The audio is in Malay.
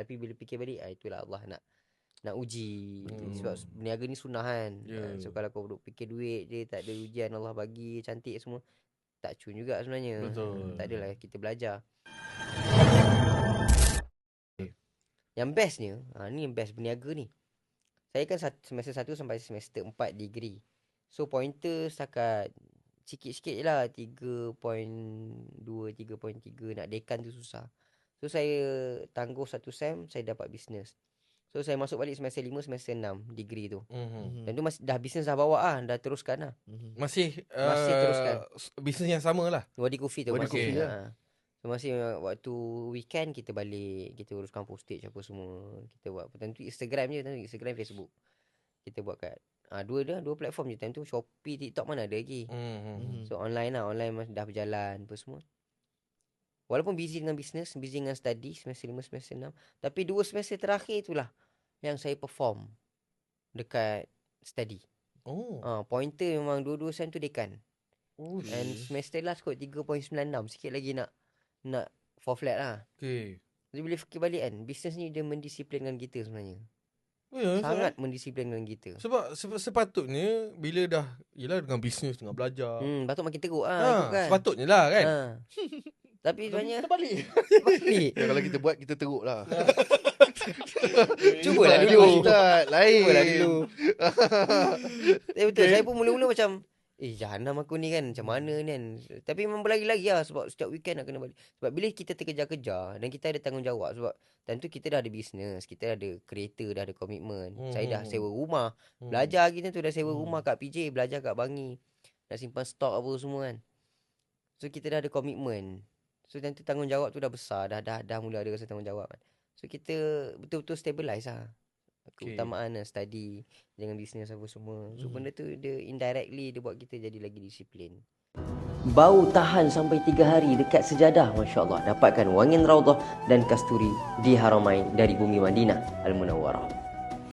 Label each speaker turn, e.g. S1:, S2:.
S1: Tapi bila fikir balik, itulah Allah nak uji. Sebab berniaga ni sunnah kan. So kalau kau duk fikir duit je, tak ada ujian Allah bagi cantik semua, tak cun juga sebenarnya. Tak adalah kita belajar. Yang bestnya, ni yang best berniaga ni. Saya kan semester 1 sampai semester 4 degree. So pointer setakat sikit-sikit je lah, 3.2, 3.3. Nak dekan tu susah. So saya tangguh satu sem, saya dapat business. So saya masuk balik semester 5, semester 6 degree tu. Dan tu dah business dah bawa lah, dah teruskan lah.
S2: Masih
S1: teruskan.
S2: Bisnes yang sama lah.
S1: Wadi Coffee tu.
S3: Wadi Coffee lah.
S1: So masih waktu weekend kita balik, kita uruskan postage apa semua. Kita buat tentu Instagram je, tentu Instagram, Facebook. Kita buat kat dua platform je. Tentu Shopee, TikTok mana ada lagi. So online lah, online dah berjalan apa semua. Walaupun busy dengan business, busy dengan study semester 5, semester 6, tapi 2 semester terakhir itulah yang saya perform dekat study. Pointer memang 2 sem tu dekan. And semester last kot 3.96. Sikit lagi nak 4 flat lah.
S2: Okay.
S1: Jadi bila fikir balik kan, bisnes ni dia mendisiplinkan kita sebenarnya. Sangat mendisiplinkan kita.
S2: Sebab sepatutnya bila dah, yelah dengan bisnes, dengan belajar,
S1: patut makin teruk lah kan.
S2: Sepatutnya lah kan.
S1: Tapi sebenarnya
S3: balik. Kalau kita buat, kita teruk lah.
S1: Cubalah dulu.
S3: Lain.
S1: Cubalah dulu. Betul. Saya pun mula-mula macam jahanam aku ni kan, macam mana ni kan. Tapi memang berlagi-lagi lah, sebab setiap weekend nak kena balik. Sebab bila kita terkejar-kejar dan kita ada tanggungjawab, sebab tentu kita dah ada bisnes, kita dah ada kereta, dah ada komitmen. Saya dah sewa rumah. Belajar kita tu dah sewa rumah kat PJ, belajar kat Bangi, nak simpan stok apa semua kan. So kita dah ada komitmen. So tentu tanggungjawab tu dah besar, dah mula ada rasa tanggungjawab kan. So kita betul-betul stabilize lah. Keutamaan study dengan bisnes apa semua. So benda tu dia indirectly dia buat kita jadi lagi disiplin. Bau tahan sampai 3 hari dekat sejadah, Masya Allah. Dapatkan wangian Raudhah dan Kasturi di Haramain dari bumi Madinah Al-Munawwarah.